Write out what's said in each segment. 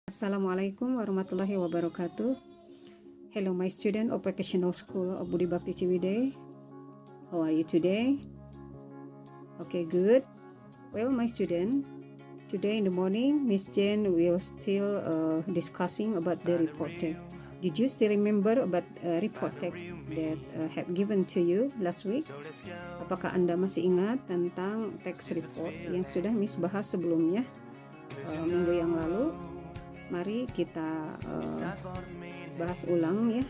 Assalamualaikum warahmatullahi wabarakatuh. Hello my student of Vocational School of Budi Bakti Ciwidey. How are you today? Okay, good. Well, my student, today in the morning, Miss Jane will still discussing about the report tech. Did you still remember about report tech that have given to you last week? Apakah Anda masih ingat tentang text report yang sudah Miss bahas sebelumnya minggu yang lalu? Mari kita bahas ulang ya.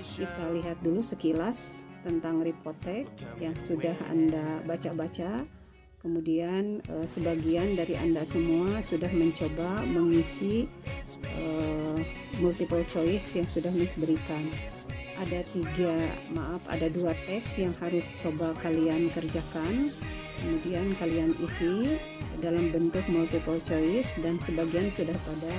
Kita lihat dulu sekilas tentang report tech yang sudah Anda baca-baca. Kemudian sebagian dari Anda semua sudah mencoba mengisi multiple choice yang sudah Miss berikan. Ada dua teks yang harus coba kalian kerjakan. Kemudian kalian isi dalam bentuk multiple choice dan sebagian sudah pada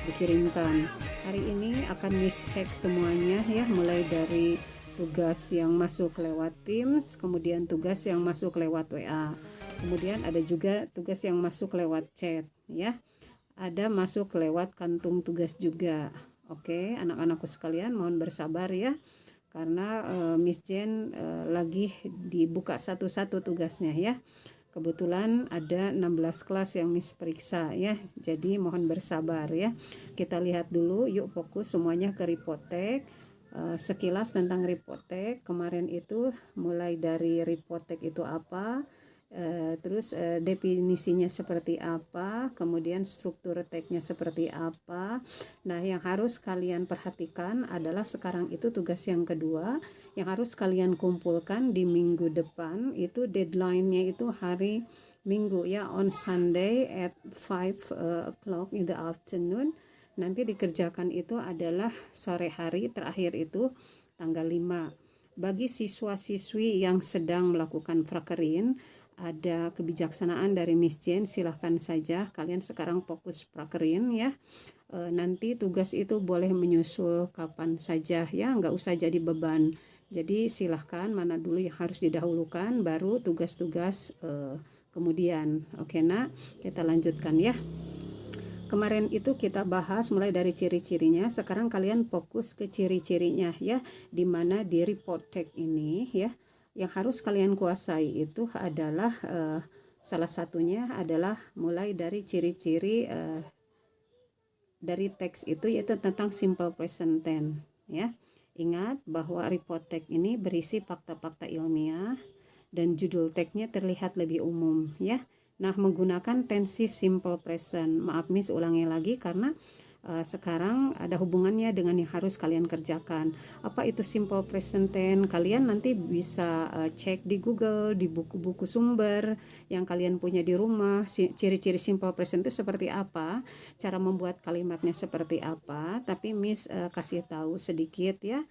dikirimkan. Hari ini akan Miss cek semuanya ya, mulai dari tugas yang masuk lewat Teams, kemudian tugas yang masuk lewat WA. Kemudian ada juga tugas yang masuk lewat chat ya. Ada masuk lewat kantung tugas juga. Oke, anak-anakku sekalian mohon bersabar ya. Karena Miss Jane lagi dibuka satu-satu tugasnya ya. Kebetulan ada 16 kelas yang Miss periksa ya. Jadi mohon bersabar ya. Kita lihat dulu, yuk fokus semuanya ke report tech. Sekilas tentang report tech. Kemarin itu mulai dari report tech itu apa, terus definisinya seperti apa, kemudian struktur tag-nya seperti apa. Nah, yang harus kalian perhatikan adalah sekarang itu tugas yang kedua yang harus kalian kumpulkan di minggu depan. Itu deadline-nya itu hari Minggu ya, on Sunday at 5 o'clock in the afternoon. Nanti dikerjakan itu adalah sore hari, terakhir itu tanggal 5. Bagi siswa-siswi yang sedang melakukan prakerin, ada kebijaksanaan dari Miss Jane, silahkan saja kalian sekarang fokus prakerin ya. Nanti tugas itu boleh menyusul kapan saja ya, nggak usah jadi beban. Jadi silahkan mana dulu yang harus didahulukan, baru tugas-tugas kemudian. Oke nak, kita lanjutkan ya. Kemarin itu kita bahas mulai dari ciri-cirinya, sekarang kalian fokus ke ciri-cirinya ya, dimana di report tech ini ya, yang harus kalian kuasai itu adalah salah satunya adalah mulai dari ciri-ciri dari teks itu, yaitu tentang simple present tense ya. Ingat bahwa report tech ini berisi fakta-fakta ilmiah dan judul tagnya terlihat lebih umum ya. Nah, menggunakan tensi simple present. Maaf Miss ulangi lagi karena sekarang ada hubungannya dengan yang harus kalian kerjakan. Apa itu simple present tense? Kalian nanti bisa cek di Google, di buku-buku sumber yang kalian punya di rumah. Ciri-ciri simple present itu seperti apa? Cara membuat kalimatnya seperti apa? Tapi Miss kasih tahu sedikit ya.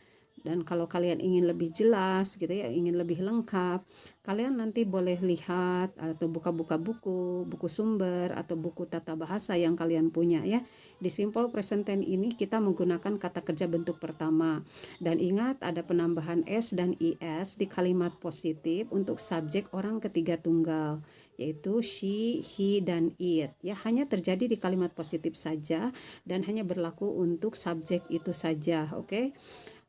Dan kalau kalian ingin lebih jelas gitu ya, ingin lebih lengkap, kalian nanti boleh lihat atau buka-buka buku sumber atau buku tata bahasa yang kalian punya ya. Di simple present tense ini kita menggunakan kata kerja bentuk pertama. Dan ingat ada penambahan s dan is di kalimat positif untuk subjek orang ketiga tunggal, yaitu she, he, dan it ya. Hanya terjadi di kalimat positif saja dan hanya berlaku untuk subjek itu saja. Oke.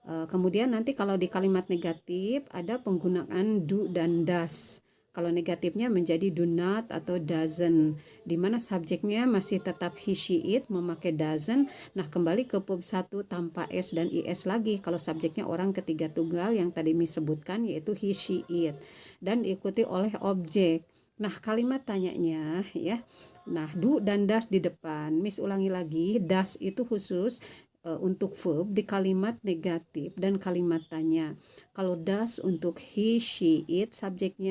Kemudian nanti kalau di kalimat negatif ada penggunaan do dan does. Kalau negatifnya menjadi do not atau doesn't, di mana subjeknya masih tetap he, she, it memakai doesn't. Nah, kembali ke verb 1 tanpa s dan is lagi kalau subjeknya orang ketiga tunggal yang tadi Miss sebutkan, yaitu he, she, it, dan diikuti oleh objek. Nah, kalimat tanyanya ya. Nah, do dan does di depan. Miss ulangi lagi, does itu khusus untuk verb di kalimat negatif dan kalimat tanya. Kalau does untuk he, she, it, subjek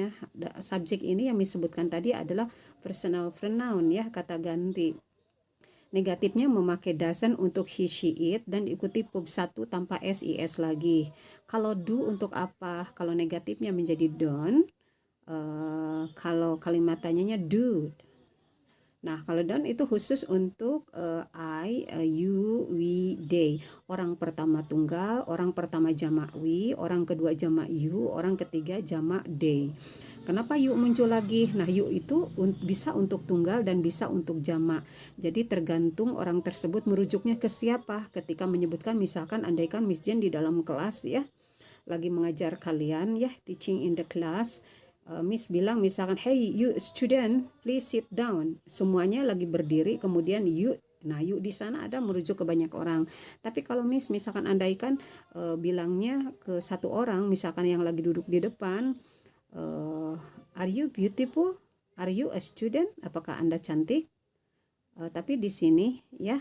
ini yang disebutkan tadi adalah personal pronoun ya, kata ganti. Negatifnya memakai doesn't untuk he, she, it dan diikuti verb 1 tanpa s, is lagi. Kalau do untuk apa? Kalau negatifnya menjadi don't. Kalau kalimat tanyanya do. Nah, kalau down itu khusus untuk I, you, we, they. Orang pertama tunggal, orang pertama jamak we, orang kedua jamak you, orang ketiga jamak they. Kenapa you muncul lagi? Nah, you itu bisa untuk tunggal dan bisa untuk jamak. Jadi tergantung orang tersebut merujuknya ke siapa. Ketika menyebutkan, misalkan andaikan Miss Jen di dalam kelas ya, lagi mengajar kalian ya, teaching in the class. Miss bilang misalkan, hey you student, please sit down. Semuanya lagi berdiri, kemudian you. Nah, you di sana ada merujuk ke banyak orang. Tapi kalau Miss misalkan andaikan bilangnya ke satu orang, misalkan yang lagi duduk di depan, are you beautiful? Are you a student? Apakah Anda cantik? Tapi di sini ya,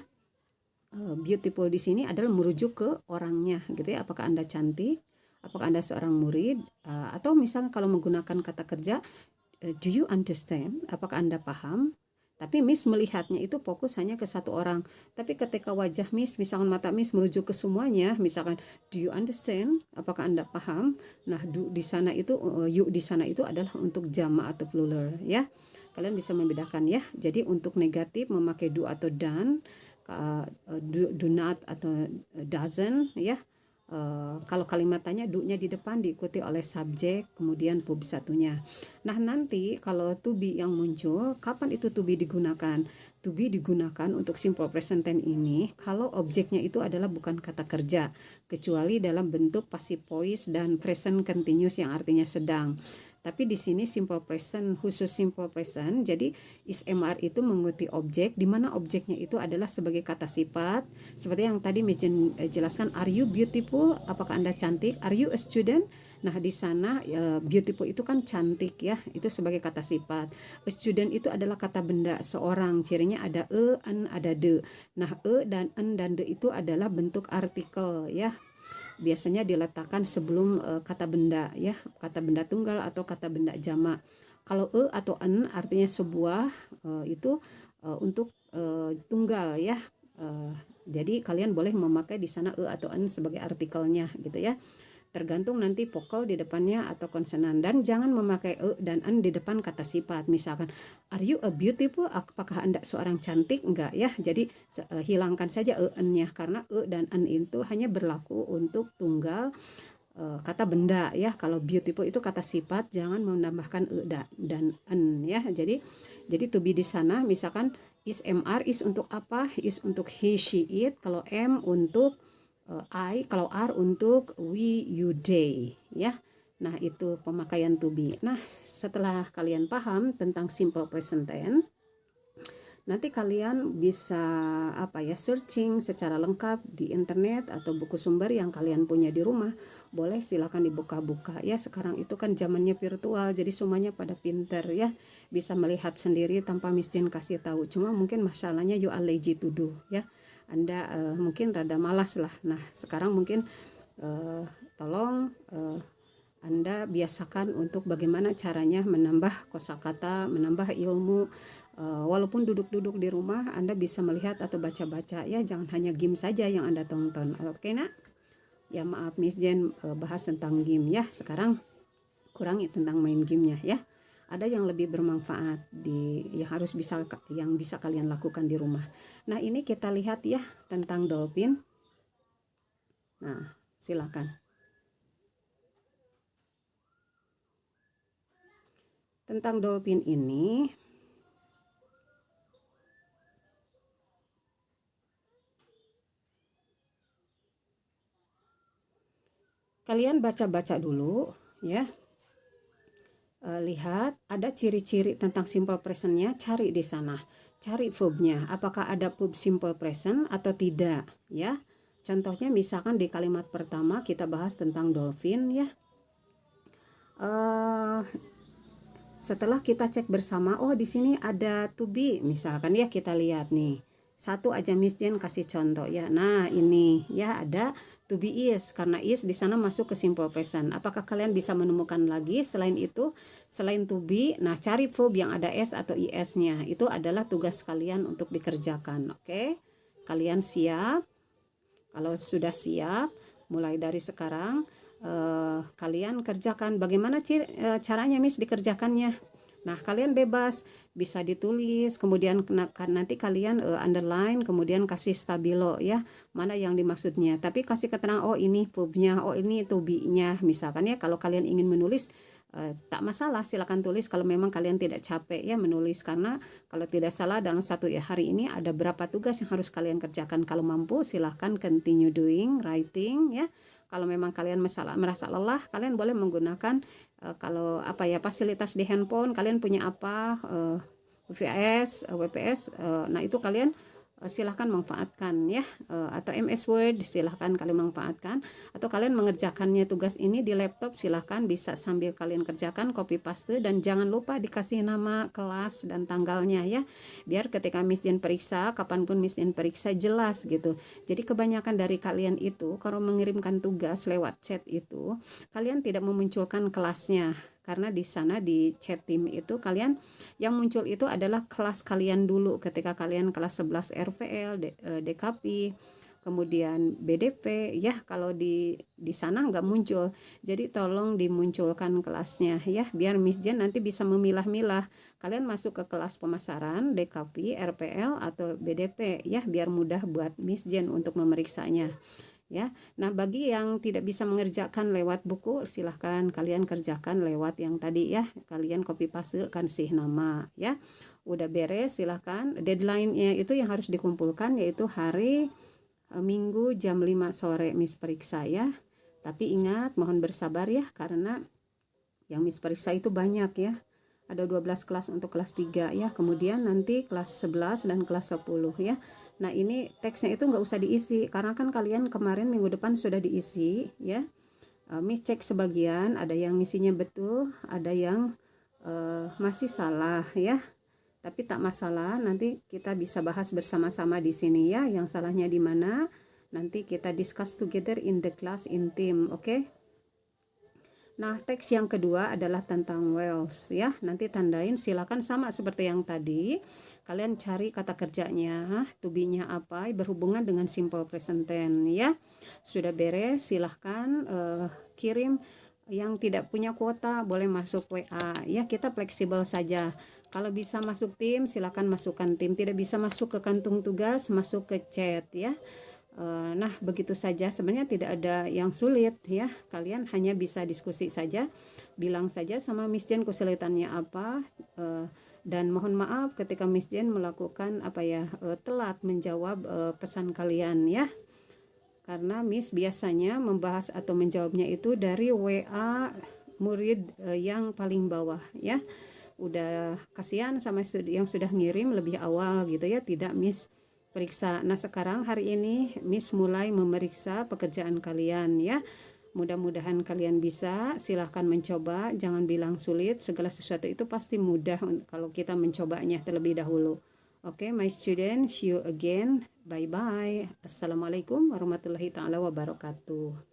beautiful di sini adalah merujuk ke orangnya gitu ya. Apakah Anda cantik? Apakah Anda seorang murid? Atau misalnya kalau menggunakan kata kerja, do you understand? Apakah Anda paham? Tapi Miss melihatnya itu fokus hanya ke satu orang. Tapi ketika wajah Miss, misalkan mata Miss merujuk ke semuanya, misalkan do you understand? Apakah Anda paham? Nah, do di sana itu, you di sana itu adalah untuk jamak atau plural ya. Kalian bisa membedakan ya. Jadi untuk negatif memakai do atau done, do not atau doesn't ya. Kalau kalimat tanya, do-nya di depan diikuti oleh subjek, kemudian verb satunya. Nah, nanti kalau to be yang muncul, kapan itu to be digunakan? To be digunakan untuk simple present tense ini kalau objeknya itu adalah bukan kata kerja, kecuali dalam bentuk passive voice dan present continuous yang artinya sedang. Tapi di sini simple present, khusus simple present, jadi is mr itu mengikuti objek, di mana objeknya itu adalah sebagai kata sifat. Seperti yang tadi Miss Jen jelaskan, are you beautiful? Apakah Anda cantik? Are you a student? Nah, di sana beautiful itu kan cantik ya, itu sebagai kata sifat. A student itu adalah kata benda, seorang. Cirinya ada an, ada de. Nah, dan an dan de itu adalah bentuk artikel ya. Biasanya diletakkan sebelum kata benda ya, kata benda tunggal atau kata benda jamak. Kalau atau an artinya sebuah, itu untuk tunggal ya. Jadi kalian boleh memakai di sana atau an sebagai artikelnya gitu ya. Tergantung nanti vokal di depannya atau konsonan, dan jangan memakai dan an di depan kata sifat. Misalkan are you a beautiful? Apakah Anda seorang cantik? Enggak ya. Jadi hilangkan saja an-nya, karena dan an itu hanya berlaku untuk tunggal kata benda ya. Kalau beautiful itu kata sifat, jangan menambahkan dan an ya. Jadi to be di sana misalkan is mr, is untuk apa? Is untuk he, she, it. Kalau m untuk I, kalau R untuk we, you, they ya. Nah, itu pemakaian to be. Nah, setelah kalian paham tentang simple present tense, nanti kalian bisa searching secara lengkap di internet atau buku sumber yang kalian punya di rumah. Boleh silakan dibuka-buka ya. Sekarang itu kan zamannya virtual, jadi semuanya pada pinter ya, bisa melihat sendiri tanpa Miss Jen kasih tahu. Cuma mungkin masalahnya you are lazy to do ya. Anda mungkin rada malas lah. Nah, sekarang mungkin tolong Anda biasakan untuk bagaimana caranya menambah kosakata, menambah ilmu. Walaupun duduk-duduk di rumah, Anda bisa melihat atau baca-baca ya. Jangan hanya game saja yang Anda tonton. Oke nak? Ya maaf Miss Jen bahas tentang game ya. Sekarang kurangi tentang main gamenya ya. Ada yang lebih bermanfaat yang bisa kalian lakukan di rumah. Nah, ini kita lihat ya tentang dolphin. Nah, silakan. Tentang dolphin ini, kalian baca-baca dulu ya. Lihat ada ciri-ciri tentang simple presentnya, cari di sana, cari verbnya, apakah ada verb simple present atau tidak ya. Contohnya misalkan di kalimat pertama kita bahas tentang dolphin ya. Setelah kita cek bersama, oh di sini ada to be misalkan ya, kita lihat nih. Satu aja Miss Jen kasih contoh ya. Nah, ini ya ada to be is, karena is di sana masuk ke simple present. Apakah kalian bisa menemukan lagi selain itu, selain to be? Nah, cari verb yang ada s atau is-nya. Itu adalah tugas kalian untuk dikerjakan. Oke? Kalian siap? Kalau sudah siap, mulai dari sekarang kalian kerjakan. Bagaimana caranya Miss dikerjakannya? Nah, kalian bebas bisa ditulis, kemudian nanti kalian underline, kemudian kasih stabilo ya, mana yang dimaksudnya. Tapi kasih keterangan, oh ini pubnya, oh ini to be-nya, misalkan ya. Kalau kalian ingin menulis tak masalah, silakan tulis kalau memang kalian tidak capek ya menulis, karena kalau tidak salah dalam satu hari ini ada berapa tugas yang harus kalian kerjakan. Kalau mampu silahkan continue doing writing ya. Kalau memang kalian merasa lelah, kalian boleh menggunakan kalau apa ya, fasilitas di handphone kalian punya apa, WPS, nah itu kalian silahkan manfaatkan ya, atau MS Word silahkan kalian manfaatkan, atau kalian mengerjakannya tugas ini di laptop silahkan bisa sambil kalian kerjakan, copy paste, dan jangan lupa dikasih nama kelas dan tanggalnya ya, biar ketika Miss Jen periksa, kapanpun Miss Jen periksa jelas gitu. Jadi kebanyakan dari kalian itu kalau mengirimkan tugas lewat chat itu kalian tidak memunculkan kelasnya, karena di sana di chat tim itu kalian yang muncul itu adalah kelas kalian dulu ketika kalian kelas 11 RVL, DKP, kemudian BDP ya. Kalau di sana nggak muncul, jadi tolong dimunculkan kelasnya ya, biar Miss Jen nanti bisa memilah-milah kalian masuk ke kelas pemasaran, DKP, RPL atau BDP ya, biar mudah buat Miss Jen untuk memeriksanya ya. Nah, bagi yang tidak bisa mengerjakan lewat buku, silahkan kalian kerjakan lewat yang tadi ya, kalian copy paste, kasih nama ya. Udah beres, silahkan. Deadline-nya itu yang harus dikumpulkan yaitu hari Minggu jam 5 sore Miss periksa ya. Tapi ingat, mohon bersabar ya, karena yang Miss periksa itu banyak ya. Ada 12 kelas untuk kelas 3 ya, kemudian nanti kelas 11 dan kelas 10 ya. Nah, ini teksnya itu nggak usah diisi, karena kan kalian kemarin minggu depan sudah diisi ya. Miss cek sebagian, ada yang isinya betul, ada yang masih salah ya. Tapi tak masalah, nanti kita bisa bahas bersama-sama di sini ya, yang salahnya di mana. Nanti kita discuss together in the class in team, oke? Nah, teks yang kedua adalah tentang Wells ya. Nanti tandain, silakan sama seperti yang tadi. Kalian cari kata kerjanya, to be-nya apa, berhubungan dengan simple present tense ya. Sudah beres, silahkan kirim. Yang tidak punya kuota boleh masuk WA ya, kita fleksibel saja. Kalau bisa masuk tim, silakan masukkan tim. Tidak bisa masuk ke kantung tugas, masuk ke chat ya. Nah, begitu saja, sebenarnya tidak ada yang sulit ya, kalian hanya bisa diskusi saja, bilang saja sama Miss Jen kesulitannya apa, dan mohon maaf ketika Miss Jen melakukan apa ya, telat menjawab pesan kalian ya, karena Miss biasanya membahas atau menjawabnya itu dari WA murid yang paling bawah ya. Udah kasihan sama yang sudah ngirim lebih awal gitu ya, tidak Miss periksa. Nah, sekarang hari ini Miss mulai memeriksa pekerjaan kalian ya. Mudah-mudahan kalian bisa, silahkan mencoba, jangan bilang sulit, segala sesuatu itu pasti mudah kalau kita mencobanya terlebih dahulu. Oke, my students, see you again. Bye-bye. Assalamualaikum warahmatullahi taala wabarakatuh.